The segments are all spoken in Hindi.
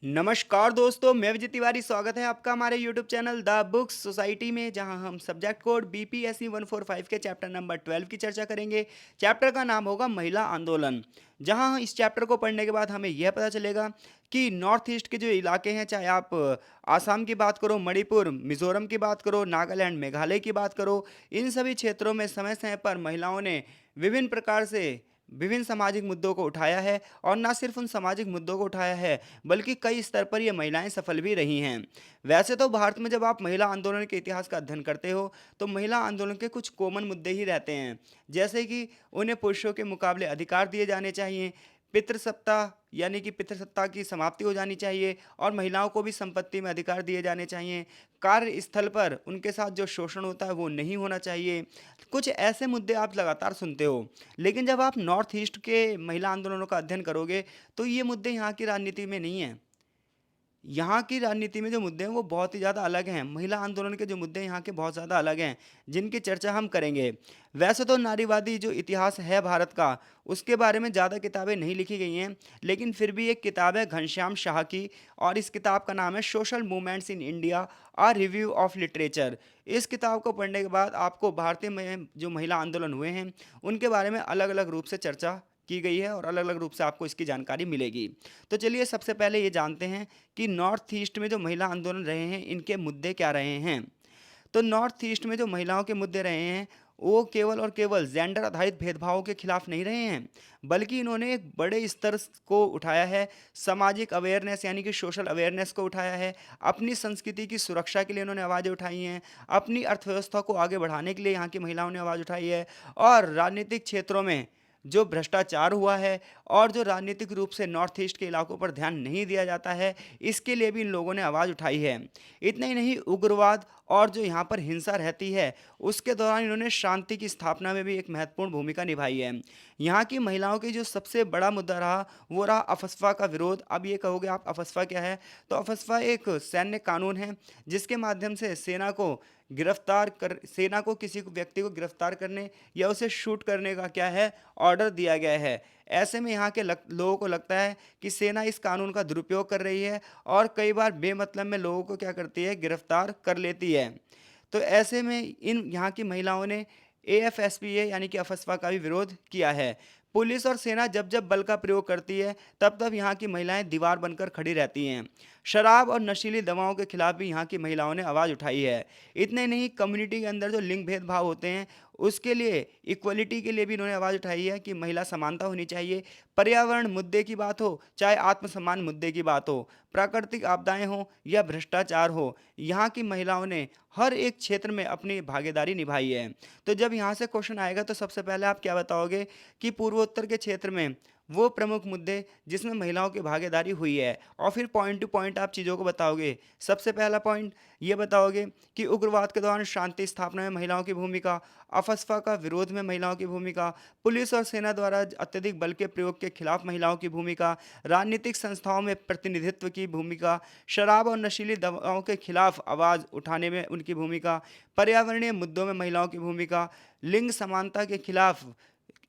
नमस्कार दोस्तों, मैं विजय तिवारी। स्वागत है आपका हमारे YouTube channel the books society में, जहां हम सब्जेक्ट कोड बीपीएससी 145 के चैप्टर नंबर 12 की चर्चा करेंगे। चैप्टर का नाम होगा महिला आंदोलन। जहां इस चैप्टर को पढ़ने के बाद हमें यह पता चलेगा कि नॉर्थ ईस्ट के जो इलाके हैं, चाहे आप आसाम की बात करो, मणिपुर, मिजोरम की बात करो, नागालैंड, मेघालय की बात करो, इन सभी क्षेत्रों में समय समय पर महिलाओं ने विभिन्न प्रकार से विभिन्न सामाजिक मुद्दों को उठाया है। और ना सिर्फ उन सामाजिक मुद्दों को उठाया है, बल्कि कई स्तर पर ये महिलाएं सफल भी रही हैं। वैसे तो भारत में जब आप महिला आंदोलन के इतिहास का अध्ययन करते हो, तो महिला आंदोलन के कुछ कॉमन मुद्दे ही रहते हैं। जैसे कि उन्हें पुरुषों के मुकाबले अधिकार दिए जाने चाहिए, पितृसत्ता यानी कि पितृसत्ता की समाप्ति हो जानी चाहिए, और महिलाओं को भी संपत्ति में अधिकार दिए जाने चाहिए। कार्यस्थल पर उनके साथ जो शोषण होता है वो नहीं होना चाहिए। कुछ ऐसे मुद्दे आप लगातार सुनते हो। लेकिन जब आप नॉर्थ ईस्ट के महिला आंदोलनों का अध्ययन करोगे, तो ये मुद्दे यहाँ की राजनीति में नहीं हैं। यहाँ की राजनीति में जो मुद्दे हैं वो बहुत ही ज़्यादा अलग हैं। महिला आंदोलन के जो मुद्दे हैं यहाँ के बहुत ज़्यादा अलग हैं, जिनकी चर्चा हम करेंगे। वैसे तो नारीवादी जो इतिहास है भारत का, उसके बारे में ज़्यादा किताबें नहीं लिखी गई हैं, लेकिन फिर भी एक किताब है घनश्याम शाह की, और इस किताब का नाम है social movements in India, a review of literature. इस किताब को पढ़ने के बाद आपको भारतीय में जो महिला आंदोलन हुए हैं, उनके बारे में अलग अलग रूप से चर्चा की गई है, और अलग अलग रूप से आपको इसकी जानकारी मिलेगी। तो चलिए सबसे पहले ये जानते हैं कि नॉर्थ ईस्ट में जो महिला आंदोलन रहे हैं, इनके मुद्दे क्या रहे हैं। तो नॉर्थ ईस्ट में जो महिलाओं के मुद्दे रहे हैं, वो केवल और केवल जेंडर आधारित भेदभावों के खिलाफ नहीं रहे हैं, बल्कि इन्होंने एक बड़े स्तर को उठाया है। सामाजिक अवेयरनेस यानी कि सोशल अवेयरनेस को उठाया है। अपनी संस्कृति की सुरक्षा के लिए इन्होंने आवाज़ें उठाई हैं। अपनी अर्थव्यवस्था को आगे बढ़ाने के लिए यहाँ की महिलाओं ने आवाज़ उठाई है। और राजनीतिक क्षेत्रों में जो भ्रष्टाचार हुआ है, और जो राजनीतिक रूप से नॉर्थ ईस्ट के इलाकों पर ध्यान नहीं दिया जाता है, इसके लिए भी इन लोगों ने आवाज़ उठाई है। इतना ही नहीं, उग्रवाद और जो यहाँ पर हिंसा रहती है, उसके दौरान इन्होंने शांति की स्थापना में भी एक महत्वपूर्ण भूमिका निभाई है। यहाँ की महिलाओं की जो सबसे बड़ा मुद्दा रहा, वो रहा अफस्पा का विरोध। अब ये कहोगे आप अफस्पा क्या है, तो अफस्पा एक सैन्य कानून है, जिसके माध्यम से सेना को किसी को व्यक्ति को गिरफ्तार करने या उसे शूट करने का क्या है, ऑर्डर दिया गया है। ऐसे में यहाँ के लोगों को लगता है कि सेना इस कानून का दुरुपयोग कर रही है, और कई बार बेमतलब में लोगों को क्या करती है, गिरफ्तार कर लेती है। तो ऐसे में इन यहाँ की महिलाओं ने एएफएसपीए यानी कि अफस्पा का भी विरोध किया है। पुलिस और सेना जब जब बल का प्रयोग करती है, तब तब यहाँ की महिलाएं दीवार बनकर खड़ी रहती हैं। शराब और नशीली दवाओं के खिलाफ भी यहाँ की महिलाओं ने आवाज़ उठाई है। इतने नहीं, कम्युनिटी के अंदर जो लिंग भेदभाव होते हैं, उसके लिए, इक्वलिटी के लिए भी इन्होंने आवाज़ उठाई है कि महिला समानता होनी चाहिए। पर्यावरण मुद्दे की बात हो, चाहे आत्मसम्मान मुद्दे की बात हो, प्राकृतिक आपदाएं हो या भ्रष्टाचार हो, यहाँ की महिलाओं ने हर एक क्षेत्र में अपनी भागीदारी निभाई है। तो जब यहाँ से क्वेश्चन आएगा, तो सबसे पहले आप क्या बताओगे कि पूर्वोत्तर के क्षेत्र में वो प्रमुख मुद्दे जिसमें महिलाओं की भागीदारी हुई है, और फिर पॉइंट टू पॉइंट आप चीज़ों को बताओगे। सबसे पहला पॉइंट ये बताओगे कि उग्रवाद के दौरान शांति स्थापना में महिलाओं की भूमिका, अफस्पा का विरोध में महिलाओं की भूमिका, पुलिस और सेना द्वारा अत्यधिक बल के प्रयोग के खिलाफ महिलाओं की भूमिका, राजनीतिक संस्थाओं में प्रतिनिधित्व की भूमिका, शराब और नशीली दवाओं के खिलाफ आवाज़ उठाने में उनकी भूमिका, पर्यावरणीय मुद्दों में महिलाओं की भूमिका, लिंग समानता के खिलाफ,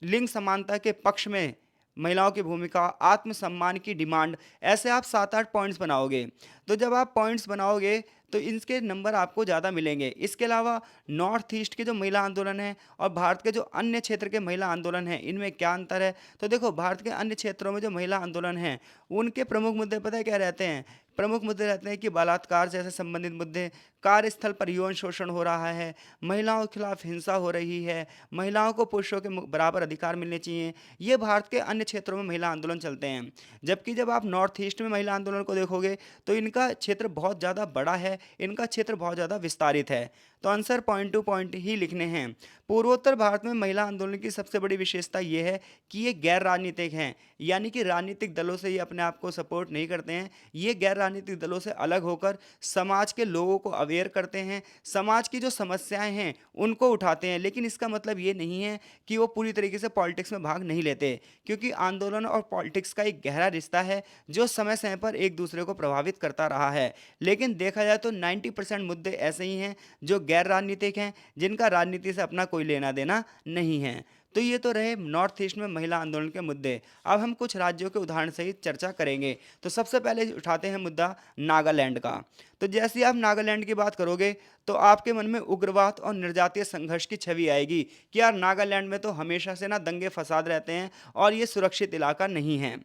लिंग समानता के पक्ष में महिलाओं की भूमिका, आत्मसम्मान की डिमांड। ऐसे आप 7-8 पॉइंट्स बनाओगे। तो जब आप पॉइंट्स बनाओगे, तो इनके नंबर आपको ज़्यादा मिलेंगे। इसके अलावा नॉर्थ ईस्ट के जो महिला आंदोलन है और भारत के जो अन्य क्षेत्र के महिला आंदोलन हैं, इनमें क्या अंतर है। तो देखो, भारत के अन्य क्षेत्रों में जो महिला आंदोलन हैं, उनके प्रमुख मुद्दे पता है क्या रहते हैं। प्रमुख मुद्दे रहते हैं कि बलात्कार जैसे संबंधित मुद्दे, कार्यस्थल पर यौन शोषण हो रहा है, महिलाओं के खिलाफ हिंसा हो रही है, महिलाओं को पुरुषों के बराबर अधिकार मिलने चाहिए। ये भारत के अन्य क्षेत्रों में महिला आंदोलन चलते हैं। जबकि जब आप नॉर्थ ईस्ट में महिला आंदोलन को देखोगे, तो इनका क्षेत्र बहुत ज़्यादा बड़ा है, इनका क्षेत्र बहुत ज़्यादा विस्तारित है। तो आंसर पॉइंट टू पॉइंट ही लिखने हैं। पूर्वोत्तर भारत में महिला आंदोलन की सबसे बड़ी विशेषता ये है कि ये गैर राजनीतिक हैं, यानी कि राजनीतिक दलों से ये अपने आप को सपोर्ट नहीं करते हैं। ये गैर राजनीतिक दलों से अलग होकर समाज के लोगों को अवेयर करते हैं, समाज की जो समस्याएं हैं उनको उठाते हैं। लेकिन इसका मतलब ये नहीं है कि वो पूरी तरीके से पॉलिटिक्स में भाग नहीं लेते, क्योंकि आंदोलन और पॉलिटिक्स का एक गहरा रिश्ता है, जो समय समय पर एक दूसरे को प्रभावित करता रहा है। लेकिन देखा जाए तो 90% मुद्दे ऐसे ही हैं जो गैर राजनीतिक हैं, जिनका राजनीति से अपना कोई लेना देना नहीं है। तो ये तो रहे नॉर्थ ईस्ट में महिला आंदोलन के मुद्दे। अब हम कुछ राज्यों के उदाहरण सहित चर्चा करेंगे। तो सबसे पहले उठाते हैं मुद्दा नागालैंड का। तो जैसे ही आप नागालैंड की बात करोगे तो आपके मन में उग्रवाद और निर्जातीय संघर्ष की छवि आएगी कि यार नागालैंड में तो हमेशा से ना दंगे फसाद रहते हैं और ये सुरक्षित इलाका नहीं है।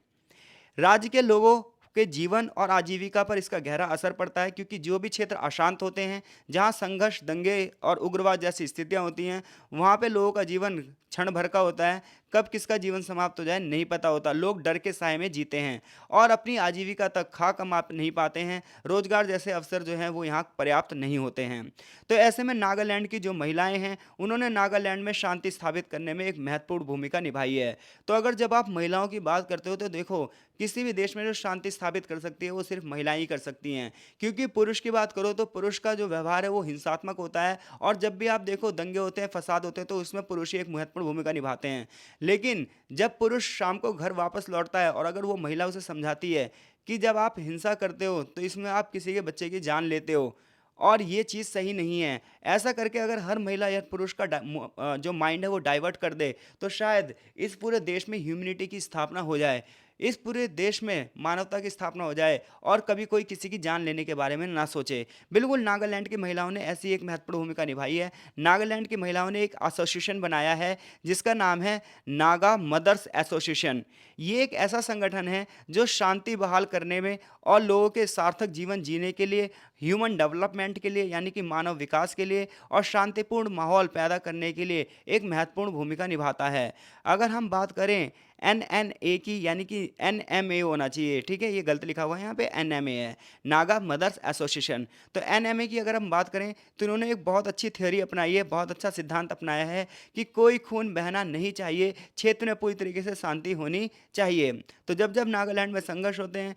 राज्य के लोगों के जीवन और आजीविका पर इसका गहरा असर पड़ता है, क्योंकि जो भी क्षेत्र अशांत होते हैं, जहां संघर्ष, दंगे और उग्रवाद जैसी स्थितियां होती हैं, वहां पे लोगों का जीवन क्षण भर का होता है। कब किसका जीवन समाप्त हो जाए नहीं पता होता। लोग डर के साए में जीते हैं और अपनी आजीविका तक खा कमा नहीं पाते हैं। रोजगार जैसे अवसर जो हैं वो यहाँ पर्याप्त नहीं होते हैं। तो ऐसे में नागालैंड की जो महिलाएं हैं, उन्होंने नागालैंड में शांति स्थापित करने में एक महत्वपूर्ण भूमिका निभाई है। तो अगर जब आप महिलाओं की बात करते हो तो देखो, किसी भी देश में जो शांति स्थापित कर सकती है वो सिर्फ महिलाएं ही कर सकती हैं। क्योंकि पुरुष की बात करो तो पुरुष का जो व्यवहार है वो हिंसात्मक होता है, और जब भी आप देखो दंगे होते हैं, फसाद होते हैं, तो उसमें पुरुष ही एक महत्वपूर्ण भूमिका निभाते हैं। लेकिन जब पुरुष शाम को घर वापस लौटता है और अगर वो महिला उसे समझाती है कि जब आप हिंसा करते हो तो इसमें आप किसी के बच्चे की जान लेते हो और ये चीज़ सही नहीं है, ऐसा करके अगर हर महिला या पुरुष का जो माइंड है वो डाइवर्ट कर दे, तो शायद इस पूरे देश में ह्यूमैनिटी की स्थापना हो जाए, इस पूरे देश में मानवता की स्थापना हो जाए और कभी कोई किसी की जान लेने के बारे में ना सोचे। बिल्कुल नागालैंड की महिलाओं ने ऐसी एक महत्वपूर्ण भूमिका निभाई है। नागालैंड की महिलाओं ने एक एसोसिएशन बनाया है जिसका नाम है नागा मदर्स एसोसिएशन। ये एक ऐसा संगठन है जो शांति बहाल करने में और लोगों के सार्थक जीवन जीने के लिए, ह्यूमन डेवलपमेंट के लिए यानी कि मानव विकास के लिए और शांतिपूर्ण माहौल पैदा करने के लिए एक महत्वपूर्ण भूमिका निभाता है। अगर हम बात करें एनएनए की, यानी कि एनएमए होना चाहिए, ठीक है, ये गलत लिखा हुआ है यहाँ पे, एनएमए है, नागा मदर्स एसोसिएशन। तो एनएमए की अगर हम बात करें तो इन्होंने एक बहुत अच्छी थ्योरी अपनाई है, बहुत अच्छा सिद्धांत अपनाया है कि कोई खून बहना नहीं चाहिए, क्षेत्र में पूरी तरीके से शांति होनी चाहिए। तो जब जब नागालैंड में संघर्ष होते हैं,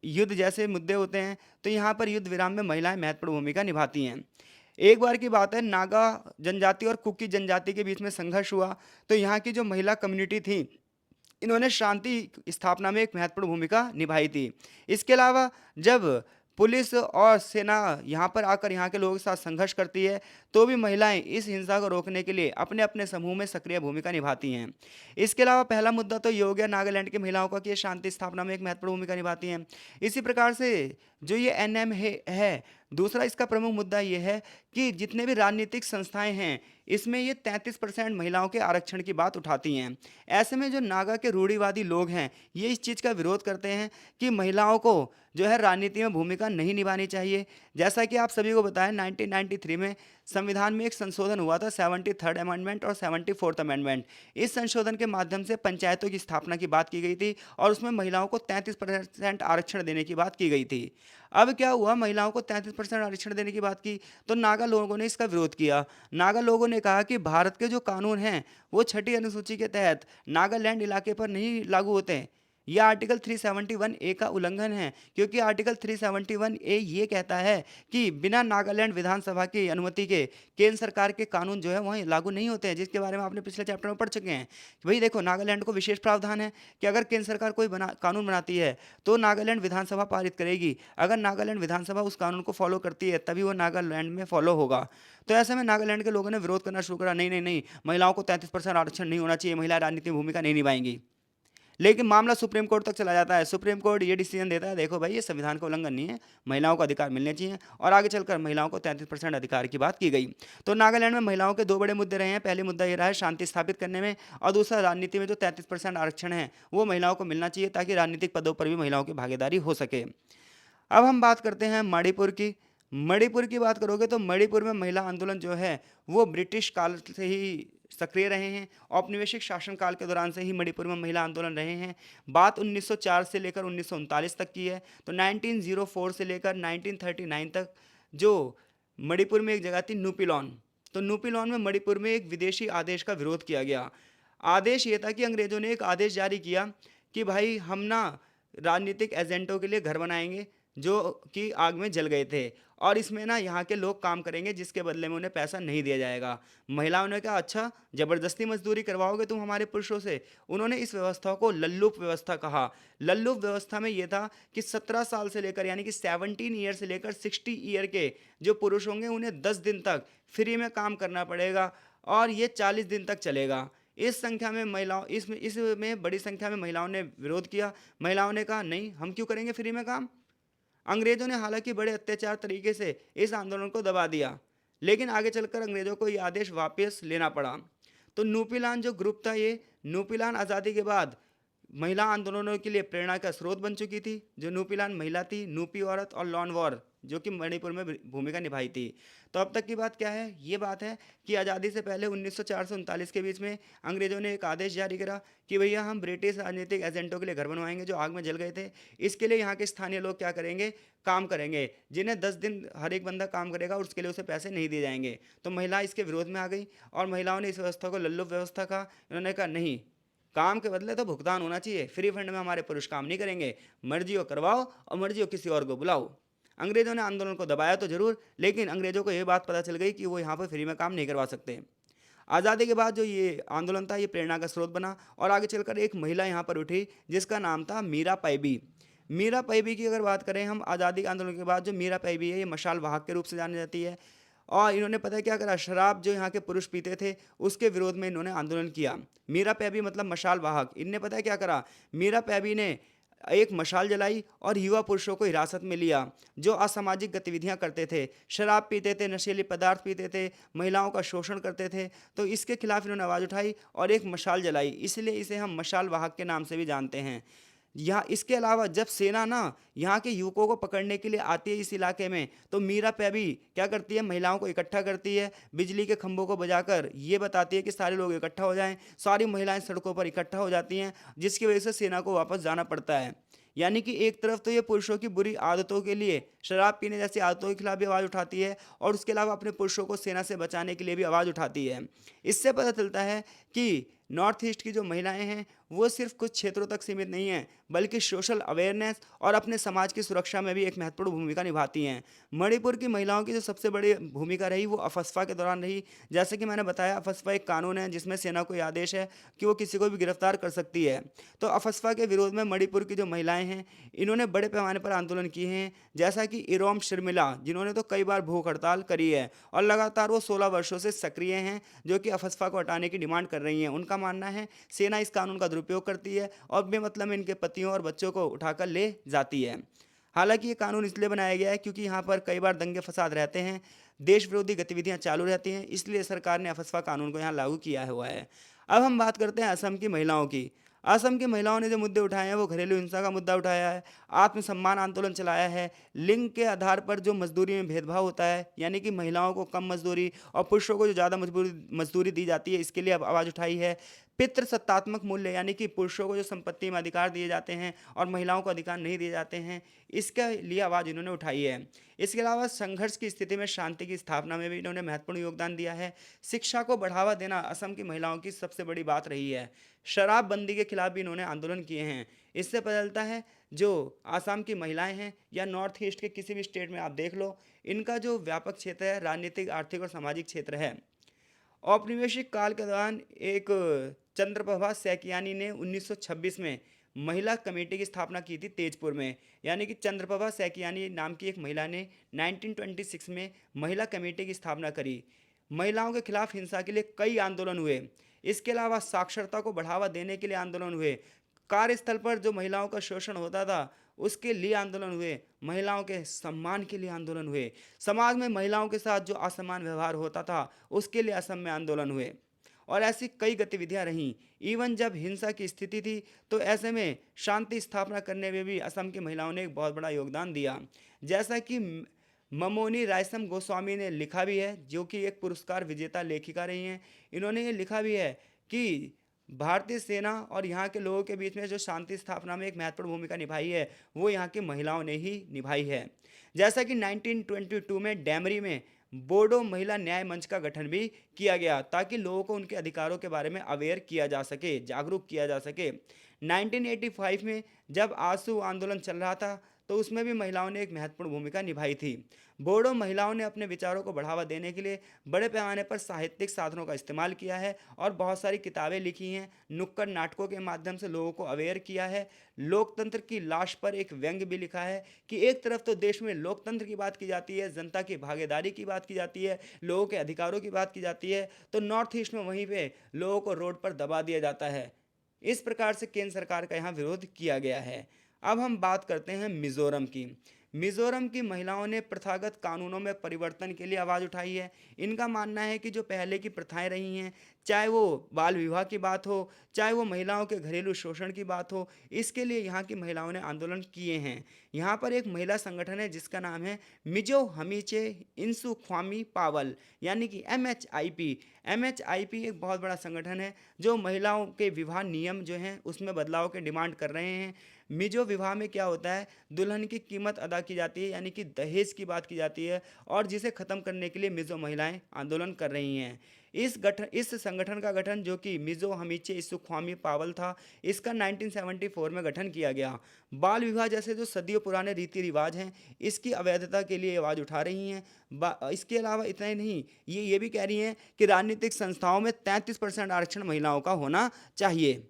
युद्ध जैसे मुद्दे होते हैं, तो यहाँ पर युद्ध विराम में महिलाएं महत्वपूर्ण भूमिका निभाती हैं। एक बार की बात है, नागा जनजाति और कुकी जनजाति के बीच में संघर्ष हुआ, तो यहाँ की जो महिला कम्युनिटी थी, इन्होंने शांति स्थापना में एक महत्वपूर्ण भूमिका निभाई थी। इसके अलावा जब पुलिस और सेना यहाँ पर आकर यहाँ के लोगों के साथ संघर्ष करती है, तो भी महिलाएं इस हिंसा को रोकने के लिए अपने अपने समूह में सक्रिय भूमिका निभाती हैं। इसके अलावा पहला मुद्दा तो ये हो गया नागालैंड की महिलाओं का कि ये शांति स्थापना में एक महत्वपूर्ण भूमिका निभाती हैं। इसी प्रकार से जो ये एनएम है, दूसरा इसका प्रमुख मुद्दा ये है कि जितने भी राजनीतिक संस्थाएं हैं, इसमें ये 33% महिलाओं के आरक्षण की बात उठाती हैं। ऐसे में जो नागा के रूढ़िवादी लोग हैं, ये इस चीज़ का विरोध करते हैं कि महिलाओं को जो है राजनीति में भूमिका नहीं निभानी चाहिए। जैसा कि आप सभी को बताया, 1993 में संविधान में एक संशोधन हुआ था, 73rd अमेंडमेंट और 74th अमेंडमेंट। इस संशोधन के माध्यम से पंचायतों की स्थापना की बात की गई थी और उसमें महिलाओं को 33% आरक्षण देने की बात की गई थी। अब क्या हुआ, महिलाओं को 33% आरक्षण देने की बात की तो नागा लोगों ने इसका विरोध किया। नागा लोगों ने कहा कि भारत के जो कानून हैं वो 6ठी अनुसूची के तहत नागालैंड इलाके पर नहीं लागू होते। यह आर्टिकल 371 ए का उल्लंघन है, क्योंकि आर्टिकल 371 ए ये कहता है कि बिना नागालैंड विधानसभा की अनुमति के केंद्र सरकार के कानून जो है वहीं लागू नहीं होते हैं, जिसके बारे में आपने पिछले चैप्टर में पढ़ चुके हैं। भाई देखो, नागालैंड को विशेष प्रावधान है कि अगर केंद्र सरकार कोई कानून बनाती है तो नागालैंड विधानसभा पारित करेगी। अगर नागालैंड विधानसभा उस कानून को फॉलो करती है तभी वो नागालैंड में फॉलो होगा। तो ऐसे में नागालैंड के लोगों ने विरोध करना शुरू करा, नहीं नहीं नहीं, महिलाओं को 33% आरक्षण नहीं होना चाहिए, महिला राजनीति में भूमिका नहीं निभाएंगी। लेकिन मामला सुप्रीम कोर्ट तक चला जाता है। सुप्रीम कोर्ट ये डिसीजन देता है, देखो भाई ये संविधान का उल्लंघन नहीं है, महिलाओं को अधिकार मिलने चाहिए, और आगे चलकर महिलाओं को 33% अधिकार की बात की गई। तो नागालैंड में महिलाओं के दो बड़े मुद्दे रहे हैं। पहले मुद्दा ये रहा है शांति स्थापित करने में, और दूसरा राजनीति में जो 33% आरक्षण है वो महिलाओं को मिलना चाहिए ताकि राजनीतिक पदों पर भी महिलाओं की भागीदारी हो सके। अब हम बात करते हैं मणिपुर की। मणिपुर की बात करोगे तो मणिपुर में महिला आंदोलन जो है वो ब्रिटिश काल से ही सक्रिय रहे हैं। औपनिवेशिक शासनकाल के दौरान से ही मणिपुर में महिला आंदोलन रहे हैं। बात 1904 से लेकर 1939 तक की है। तो 1904 से लेकर 1939 तक जो मणिपुर में एक जगह थी नुपिलॉन, तो नुपिलॉन में मणिपुर में एक विदेशी आदेश का विरोध किया गया। आदेश ये था कि अंग्रेज़ों ने एक आदेश जारी किया कि भाई हम ना राजनीतिक एजेंटों के लिए घर बनाएंगे जो कि आग में जल गए थे, और इसमें ना यहाँ के लोग काम करेंगे जिसके बदले में उन्हें पैसा नहीं दिया जाएगा। महिलाओं ने कहा अच्छा, ज़बरदस्ती मजदूरी करवाओगे तुम हमारे पुरुषों से। उन्होंने इस व्यवस्था को लल्लुप व्यवस्था कहा। लल्लुप व्यवस्था में यह था कि 17 साल से लेकर यानी कि 17 ईयर से लेकर 60 ईयर के जो पुरुष होंगे उन्हें 10 दिन तक फ्री में काम करना पड़ेगा, और ये 40 दिन तक चलेगा। इस संख्या में महिलाओं इसमें बड़ी संख्या में महिलाओं ने विरोध किया। महिलाओं ने कहा नहीं, हम क्यों करेंगे फ्री में काम। अंग्रेजों ने हालांकि बड़े अत्याचार तरीके से इस आंदोलन को दबा दिया, लेकिन आगे चलकर अंग्रेजों को यह आदेश वापस लेना पड़ा। तो नूपीलान जो ग्रुप था, ये नूपीलान आज़ादी के बाद महिला आंदोलनों के लिए प्रेरणा का स्रोत बन चुकी थी। जो नूपीलान महिला थी, नूपी औरत और लॉन वॉर, जो कि मणिपुर में भूमिका निभाई थी। तो अब तक की बात क्या है, ये बात है कि आज़ादी से पहले 1904 से 39 के बीच में अंग्रेजों ने एक आदेश जारी करा कि भैया हम ब्रिटिश राजनीतिक एजेंटों के लिए घर बनवाएंगे जो आग में जल गए थे। इसके लिए यहाँ के स्थानीय लोग क्या करेंगे, काम करेंगे, जिन्हें 10 दिन हर एक बंदा काम करेगा और उसके लिए उसे पैसे नहीं दिए जाएंगे। तो महिला इसके विरोध में आ गई और महिलाओं ने इस व्यवस्था को लल्लू व्यवस्था कहा। इन्होंने कहा नहीं, काम के बदले तो भुगतान होना चाहिए, फ्री फंड में हमारे पुरुष काम नहीं करेंगे, मर्जी हो करवाओ और मर्जी हो किसी और को बुलाओ। अंग्रेजों ने आंदोलन को दबाया तो जरूर, लेकिन अंग्रेजों को यह बात पता चल गई कि वो यहाँ पर फ्री में काम नहीं करवा सकते। आज़ादी के बाद जो ये आंदोलन था, ये प्रेरणा का स्रोत बना और आगे चलकर एक महिला यहाँ पर उठी जिसका नाम था मीरा पैबी। मीरा पैबी की अगर बात करें हम, आज़ादी आंदोलन के बाद जो मीरा पैबी है, ये मशाल वाहक के रूप से जानी जाती है। और इन्होंने पता है क्या करा, शराब जो यहाँ के पुरुष पीते थे उसके विरोध में इन्होंने आंदोलन किया। मीरा पैबी मतलब मशाल वाहक। इनने पता है क्या करा, मीरा पैबी ने एक मशाल जलाई और युवा पुरुषों को हिरासत में लिया जो असामाजिक गतिविधियां करते थे, शराब पीते थे, नशीले पदार्थ पीते थे, महिलाओं का शोषण करते थे। तो इसके खिलाफ इन्होंने आवाज़ उठाई और एक मशाल जलाई, इसलिए इसे हम मशाल वाहक के नाम से भी जानते हैं। यहाँ इसके अलावा जब सेना ना यहाँ के युवकों को पकड़ने के लिए आती है इस इलाके में, तो मीरा पैबी क्या करती है, महिलाओं को इकट्ठा करती है, बिजली के खंभों को बजाकर ये बताती है कि सारे लोग इकट्ठा हो जाएं। सारी महिलाएं सड़कों पर इकट्ठा हो जाती हैं, जिसकी वजह से सेना को वापस जाना पड़ता है। यानी कि एक तरफ तो ये पुरुषों की बुरी आदतों के लिए, शराब पीने जैसी आदतों के खिलाफ भी आवाज़ उठाती है और उसके अलावा अपने पुरुषों को सेना से बचाने के लिए भी आवाज़ उठाती है। इससे पता चलता है कि नॉर्थ ईस्ट की जो महिलाएं हैं वो सिर्फ कुछ क्षेत्रों तक सीमित नहीं हैं, बल्कि सोशल अवेयरनेस और अपने समाज की सुरक्षा में भी एक महत्वपूर्ण भूमिका निभाती हैं। मणिपुर की महिलाओं की जो सबसे बड़ी भूमिका रही वो अफस्पा के दौरान रही। जैसे कि मैंने बताया, अफस्पा एक कानून है जिसमें सेना को यह आदेश है कि वो किसी को भी गिरफ्तार कर सकती है। तो अफस्पा के विरोध में मणिपुर की जो महिलाएं हैं इन्होंने बड़े पैमाने पर आंदोलन किए हैं, जैसा कि इरोम शर्मिला, जिन्होंने तो कई बार भूख हड़ताल करी है और लगातार वो 16 वर्षों से सक्रिय हैं, जो कि अफस्पा को हटाने की डिमांड कर रही हैं। उनका मानना है सेना इस कानून का दुरुपयोग करती है और बेमतलब में इनके पतियों और बच्चों को उठाकर ले जाती है। हालांकि ये कानून इसलिए बनाया गया है क्योंकि यहाँ पर कई बार दंगे फसाद रहते हैं, देश विरोधी गतिविधियाँ चालू रहती हैं, इसलिए सरकार ने अफस्पा कानून को यहाँ लागू किया हुआ है। अब हम बात करते हैं असम की महिलाओं की। असम की महिलाओं ने जो मुद्दे उठाए हैं वो घरेलू हिंसा का मुद्दा उठाया है, आत्मसम्मान आंदोलन चलाया है, लिंग के आधार पर जो मजदूरी में भेदभाव होता है, यानी कि महिलाओं को कम मजदूरी और पुरुषों को जो ज़्यादा मजदूरी दी जाती है, इसके लिए अब आवाज़ उठाई है। पितृसत्तात्मक मूल्य, यानी कि पुरुषों को जो संपत्ति में अधिकार दिए जाते हैं और महिलाओं को अधिकार नहीं दिए जाते हैं, इसके लिए आवाज़ इन्होंने उठाई है। इसके अलावा संघर्ष की स्थिति में शांति की स्थापना में भी इन्होंने महत्वपूर्ण योगदान दिया है। शिक्षा को बढ़ावा देना असम की महिलाओं की सबसे बड़ी बात रही है। शराबबंदी के खिलाफ भी इन्होंने आंदोलन किए हैं। इससे पता चलता है जो आसाम की महिलाएं हैं या नॉर्थ ईस्ट के किसी भी स्टेट में आप देख लो, इनका जो व्यापक क्षेत्र है, राजनीतिक, आर्थिक और सामाजिक क्षेत्र है। औपनिवेशिक काल के दौरान एक चंद्रप्रभा सैकियानी ने 1926 में महिला कमेटी की स्थापना की थी तेजपुर में। यानी कि चंद्रप्रभा सैकियानी नाम की एक महिला ने 1926 में महिला कमेटी की स्थापना करी। महिलाओं के खिलाफ हिंसा के लिए कई आंदोलन हुए। इसके अलावा साक्षरता को बढ़ावा देने के लिए आंदोलन हुए। कार्यस्थल पर जो महिलाओं का शोषण होता था उसके लिए आंदोलन हुए। महिलाओं के सम्मान के लिए आंदोलन हुए। समाज में महिलाओं के साथ जो असमान व्यवहार होता था उसके लिए असम में आंदोलन हुए। और ऐसी कई गतिविधियां रहीं। इवन जब हिंसा की स्थिति थी तो ऐसे में शांति स्थापना करने में भी असम की महिलाओं ने एक बहुत बड़ा योगदान दिया। जैसा कि ममोनी रायसम गोस्वामी ने लिखा भी है, जो कि एक पुरस्कार विजेता लेखिका रही हैं। इन्होंने ये लिखा भी है कि भारतीय सेना और यहाँ के लोगों के बीच में जो शांति स्थापना में एक महत्वपूर्ण भूमिका निभाई है वो यहाँ की महिलाओं ने ही निभाई है। जैसा कि 1922 में डेमरी में बोडो महिला न्याय मंच का गठन भी किया गया ताकि लोगों को उनके अधिकारों के बारे में अवेयर किया जा सके, जागरूक किया जा सके। 1985 में जब आंसू आंदोलन चल रहा था तो उसमें भी महिलाओं ने एक महत्वपूर्ण भूमिका निभाई थी। बोडो महिलाओं ने अपने विचारों को बढ़ावा देने के लिए बड़े पैमाने पर साहित्यिक साधनों का इस्तेमाल किया है और बहुत सारी किताबें लिखी हैं, नुक्कड़ नाटकों के माध्यम से लोगों को अवेयर किया है। लोकतंत्र की लाश पर एक व्यंग्य भी लिखा है कि एक तरफ तो देश में लोकतंत्र की बात की जाती है, जनता की भागीदारी की बात की जाती है, लोगों के अधिकारों की बात की जाती है, तो नॉर्थ ईस्ट में वहीं पे लोगों को रोड पर दबा दिया जाता है। इस प्रकार से केंद्र सरकार का यहाँ विरोध किया गया है। अब हम बात करते हैं मिजोरम की। मिजोरम की महिलाओं ने प्रथागत कानूनों में परिवर्तन के लिए आवाज़ उठाई है। इनका मानना है कि जो पहले की प्रथाएं रही हैं, चाहे वो बाल विवाह की बात हो, चाहे वो महिलाओं के घरेलू शोषण की बात हो, इसके लिए यहाँ की महिलाओं ने आंदोलन किए हैं। यहाँ पर एक महिला संगठन है जिसका नाम है मिजो हमीचे इंसु ख्वामी पावल, यानी कि MHIP। MHIP एक बहुत बड़ा संगठन है जो महिलाओं के विवाह नियम जो हैं उसमें बदलाव के डिमांड कर रहे हैं। मिजो विवाह में क्या होता है, दुल्हन की कीमत अदा की जाती है, यानी कि दहेज की बात की जाती है, और जिसे ख़त्म करने के लिए मिजो महिलाएं आंदोलन कर रही हैं। इस संगठन का गठन, जो कि मिजो हमीचे इस्सु ख्वामी पावल था, इसका 1974 में गठन किया गया। बाल विवाह जैसे जो सदियों पुराने रीति रिवाज हैं, इसकी अवैधता के लिए आवाज़ उठा रही हैं। इसके अलावा इतना ही नहीं, ये भी कह रही हैं कि राजनीतिक संस्थाओं में 33% आरक्षण महिलाओं का होना चाहिए।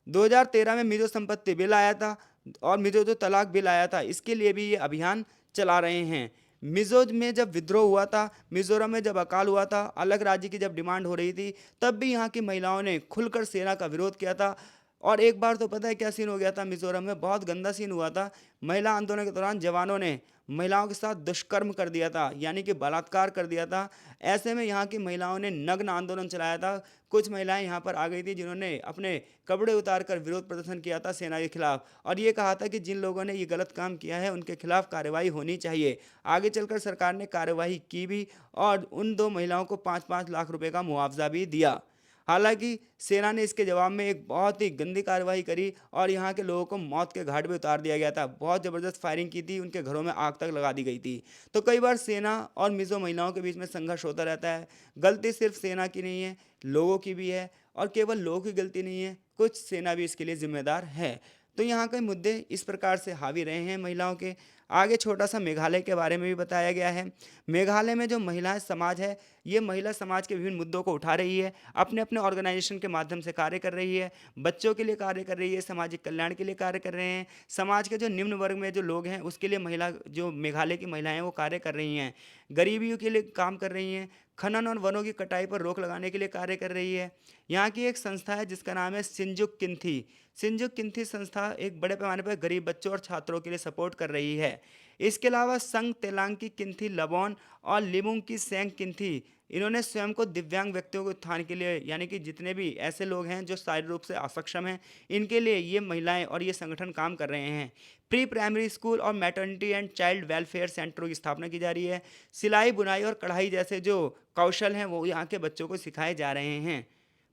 2013 में मिजो संपत्ति बिल आया था और मिजो जो तलाक बिल आया था, इसके लिए भी ये अभियान चला रहे हैं। मिजो में जब विद्रोह हुआ था, मिजोरम में जब अकाल हुआ था, अलग राज्य की जब डिमांड हो रही थी, तब भी यहाँ की महिलाओं ने खुलकर सेना का विरोध किया था। और एक बार तो पता है क्या सीन हो गया था, मिजोरम में बहुत गंदा सीन हुआ था। महिला आंदोलन के दौरान जवानों ने महिलाओं के साथ दुष्कर्म कर दिया था, यानी कि बलात्कार कर दिया था। ऐसे में यहाँ की महिलाओं ने नग्न आंदोलन चलाया था। कुछ महिलाएं यहाँ पर आ गई थी जिन्होंने अपने कपड़े उतार कर विरोध प्रदर्शन किया था सेना के खिलाफ, और ये कहा था कि जिन लोगों ने ये गलत काम किया है उनके खिलाफ कार्रवाई होनी चाहिए। आगे चलकर सरकार ने कार्रवाई की भी और उन दो महिलाओं को 5-5 लाख रुपए का मुआवजा भी दिया। हालांकि सेना ने इसके जवाब में एक बहुत ही गंदी कार्रवाई करी और यहाँ के लोगों को मौत के घाट पे उतार दिया गया था। बहुत ज़बरदस्त फायरिंग की थी, उनके घरों में आग तक लगा दी गई थी। तो कई बार सेना और मिजो महिलाओं के बीच में संघर्ष होता रहता है। गलती सिर्फ सेना की नहीं है, लोगों की भी है, और केवल लोगों की गलती नहीं है, कुछ सेना भी इसके लिए जिम्मेदार है। तो यहाँ के मुद्दे इस प्रकार से हावी रहे हैं महिलाओं के। आगे छोटा सा मेघालय के बारे में भी बताया गया है। मेघालय में जो महिला समाज है, ये महिला समाज के विभिन्न मुद्दों को उठा रही है, अपने अपने ऑर्गेनाइजेशन के माध्यम से कार्य कर रही है, बच्चों के लिए कार्य कर रही है, सामाजिक कल्याण के लिए कार्य कर रहे हैं। समाज के जो निम्न वर्ग में जो लोग हैं उसके लिए महिला, जो मेघालय की महिलाएं वो कार्य कर रही हैं। गरीबियों के लिए काम कर रही हैं, खनन और वनों की कटाई पर रोक लगाने के लिए कार्य कर रही है। यहाँ की एक संस्था है जिसका नाम है सिंजुक किन्थी। सिंजुक किन्थी संस्था एक बड़े पैमाने पर गरीब बच्चों और छात्रों के लिए सपोर्ट कर रही है। इसके अलावा संग तेलांग की किन्थी लबॉन और लिमुंग की सेंग किन्थी, इन्होंने स्वयं को दिव्यांग व्यक्तियों के उत्थान के लिए, यानी कि जितने भी ऐसे लोग हैं जो शारीरिक रूप से असक्षम हैं, इनके लिए ये महिलाएं और ये संगठन काम कर रहे हैं। प्री प्राइमरी स्कूल और मैटर्निटी एंड चाइल्ड वेलफेयर सेंटरों की स्थापना की जा रही है। सिलाई, बुनाई और कढ़ाई जैसे जो कौशल हैं वो यहाँ के बच्चों को सिखाए जा रहे हैं।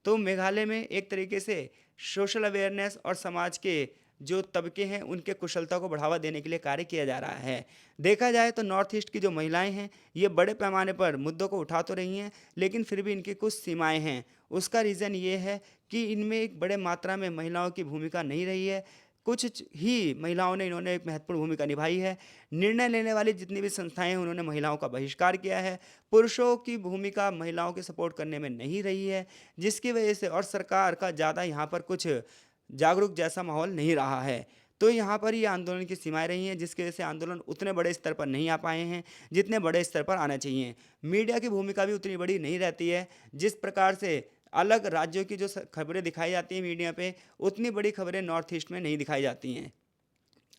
तो मेघालय में एक तरीके से सोशल अवेयरनेस और समाज के जो तबके हैं उनके कुशलता को बढ़ावा देने के लिए कार्य किया जा रहा है। देखा जाए तो नॉर्थ ईस्ट की जो महिलाएं हैं ये बड़े पैमाने पर मुद्दों को उठा तो रही हैं, लेकिन फिर भी इनकी कुछ सीमाएं हैं। उसका रीज़न ये है कि इनमें एक बड़े मात्रा में महिलाओं की भूमिका नहीं रही है। कुछ ही महिलाओं ने इन्होंने एक महत्वपूर्ण भूमिका निभाई है। निर्णय लेने वाली जितनी भी संस्थाएं हैं उन्होंने महिलाओं का बहिष्कार किया है। पुरुषों की भूमिका महिलाओं के सपोर्ट करने में नहीं रही है, जिसकी वजह से, और सरकार का ज़्यादा यहाँ पर कुछ जागरूक जैसा माहौल नहीं रहा है। तो यहाँ पर ये आंदोलन की सीमाएं रही हैं, जिसकी वजह से आंदोलन उतने बड़े स्तर पर नहीं आ पाए हैं जितने बड़े स्तर पर आना चाहिए। मीडिया की भूमिका भी उतनी बड़ी नहीं रहती है। जिस प्रकार से अलग राज्यों की जो खबरें दिखाई जाती हैं मीडिया पे, उतनी बड़ी खबरें नॉर्थ ईस्ट में नहीं दिखाई जाती हैं।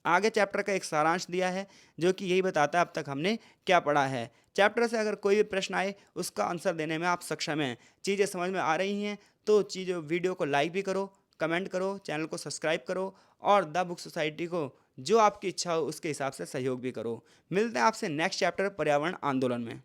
आगे चैप्टर का एक सारांश दिया है जो कि यही बताता है अब तक हमने क्या पढ़ा है। चैप्टर से अगर कोई भी प्रश्न आए उसका आंसर देने में आप सक्षम हैं, चीज़ें समझ में आ रही हैं, तो वीडियो को लाइक भी करो, कमेंट करो, चैनल को सब्सक्राइब करो, और द बुक सोसाइटी को जो आपकी इच्छा हो उसके हिसाब से सहयोग भी करो। मिलते हैं आपसे नेक्स्ट चैप्टर पर्यावरण आंदोलन में।